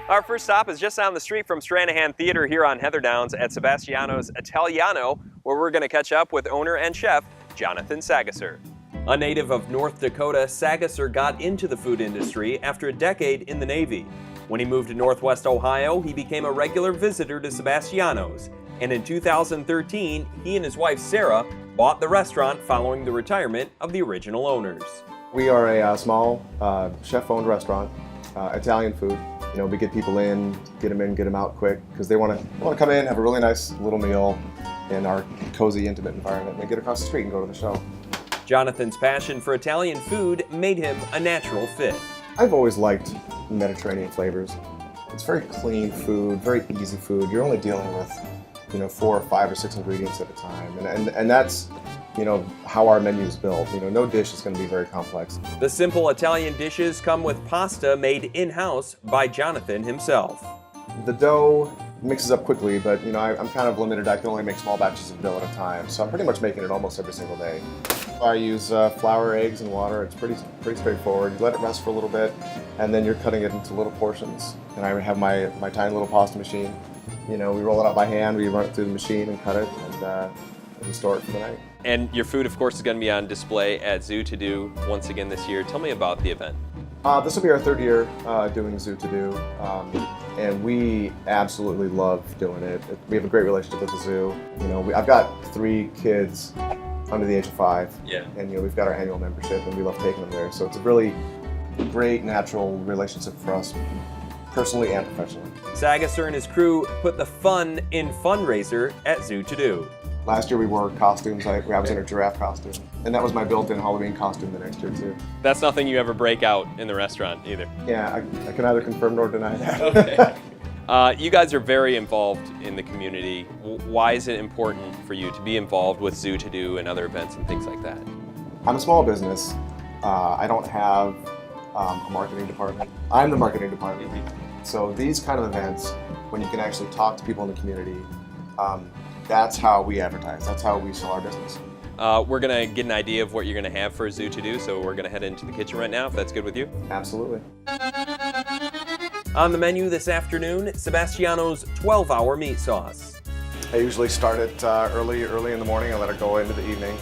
Our first stop is just down the street from Stranahan Theater here on Heather Downs at Sebastiano's Italiano, where we're going to catch up with owner and chef Jonathan Sagaser. A native of North Dakota, Sagaser got into the food industry after a decade in the Navy. When he moved to Northwest Ohio, he became a regular visitor to Sebastiano's. And in 2013, he and his wife Sarah bought the restaurant following the retirement of the original owners. We are a small chef-owned restaurant, Italian food. You know, we get people in, get them out quick because they want to come in, have a really nice little meal in our cozy, intimate environment, and then get across the street and go to the show. Jonathan's passion for Italian food made him a natural fit. I've always liked Mediterranean flavors. It's very clean food, very easy food. You're only dealing with, 4 or 5 or 6 ingredients at a time, and that's, how our menu is built. No dish is going to be very complex. The simple Italian dishes come with pasta made in-house by Jonathan himself. The dough mixes up quickly, but I'm kind of limited. I can only make small batches of dough at a time, so I'm pretty much making it almost every single day. I use flour, eggs, and water. It's pretty straightforward. You let it rest for a little bit, and then you're cutting it into little portions. And I have my tiny little pasta machine. We roll it out by hand, we run it through the machine and cut it, and we store it for the night. And your food, of course, is going to be on display at Zoo to Do once again this year. Tell me about the event. This will be our 3rd year doing Zoo to Do, and we absolutely love doing it. We have a great relationship with the zoo. I've got 3 kids under the age of 5, and we've got our annual membership, and we love taking them there. So it's a really great, natural relationship for us, personally and professionally. Sagaser and his crew put the fun in fundraiser at Zoo to Do. Last year we wore costumes. I was in a giraffe costume, and that was my built-in Halloween costume the next year too. That's nothing you ever break out in the restaurant either. Yeah, I can neither confirm nor deny that. Okay. You guys are very involved in the community. Why is it important for you to be involved with Zoo to Do and other events and things like that? I'm a small business. I don't have a marketing department. I'm the marketing department. So these kind of events, when you can actually talk to people in the community, that's how we advertise. That's how we sell our business. We're going to get an idea of what you're going to have for Zoo to Do, so we're going to head into the kitchen right now, if that's good with you. Absolutely. On the menu this afternoon, Sebastiano's 12-hour meat sauce. I usually start it early in the morning and let it go into the evening.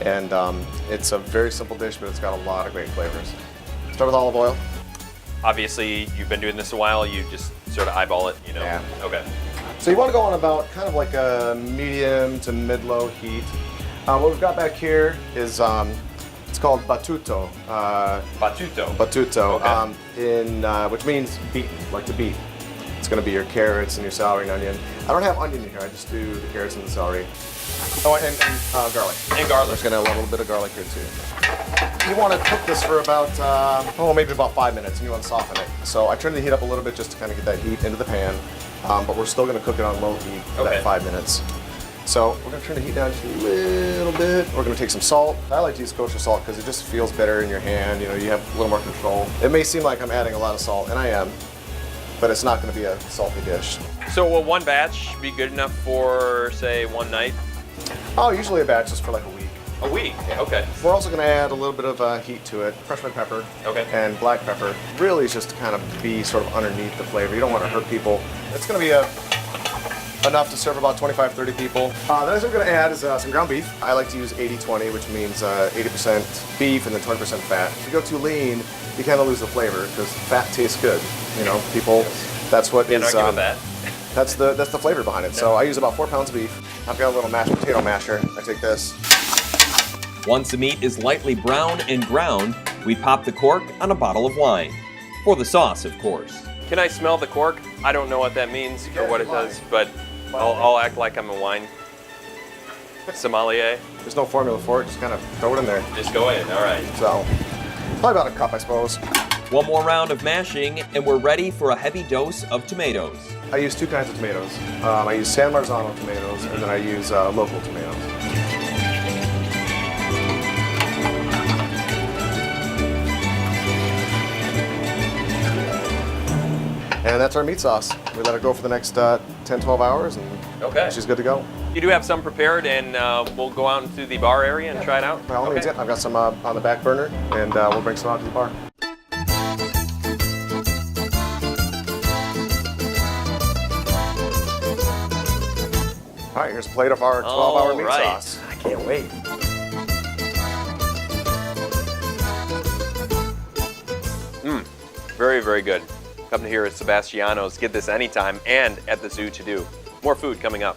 And it's a very simple dish, but it's got a lot of great flavors. Start with olive oil. Obviously, you've been doing this a while. You just sort of eyeball it, Yeah. Okay. So you want to go on about kind of like a medium to mid-low heat. What we've got back here is it's called battuto. Battuto. Okay. Which means beaten, like to beat. It's going to be your carrots and your celery and onion. I don't have onion in here. I just do the carrots and the celery. Oh, and garlic. And garlic. I'm just going to add a little bit of garlic here too. You want to cook this for about, maybe about 5 minutes, and you want to soften it. So I turn the heat up a little bit just to kind of get that heat into the pan, but we're still going to cook it on low heat for that 5 minutes. So we're going to turn the heat down just a little bit. We're going to take some salt. I like to use kosher salt because it just feels better in your hand. You have a little more control. It may seem like I'm adding a lot of salt, and I am, but it's not going to be a salty dish. So will one batch be good enough for, say, one night? Oh, usually a batch is for like a week. A week? Okay. We're also going to add a little bit of heat to it. Fresh red pepper and black pepper. Really is just to kind of be sort of underneath the flavor. You don't want to hurt people. It's going to be enough to serve about 25, 30 people. The next thing we're going to add is some ground beef. I like to use 80-20, which means 80% beef and then 20% fat. If you go too lean, you kind of lose the flavor because fat tastes good. People, that's what is... that. That's the flavor behind it. So I use about 4 pounds of beef. I've got a little mashed potato masher. I take this. Once the meat is lightly brown and ground, we pop the cork on a bottle of wine. For the sauce, of course. Can I smell the cork? I don't know what that means or what it does, but I'll act like I'm a wine sommelier. There's no formula for it. Just kind of throw it in there. Just go in. All right. So probably about a cup, I suppose. One more round of mashing, and we're ready for a heavy dose of tomatoes. I use 2 kinds of tomatoes. I use San Marzano tomatoes, and then I use local tomatoes. And that's our meat sauce. We let it go for the next 10-12 hours, and she's good to go. You do have some prepared, and we'll go out into the bar area and try it out? By all means, yeah. I've got some on the back burner, and we'll bring some out to the bar. All right, here's a plate of our 12-hour meat right. sauce. I can't wait. Very, very good. Come to here at Sebastiano's. Get this anytime and at the zoo to do. More food coming up.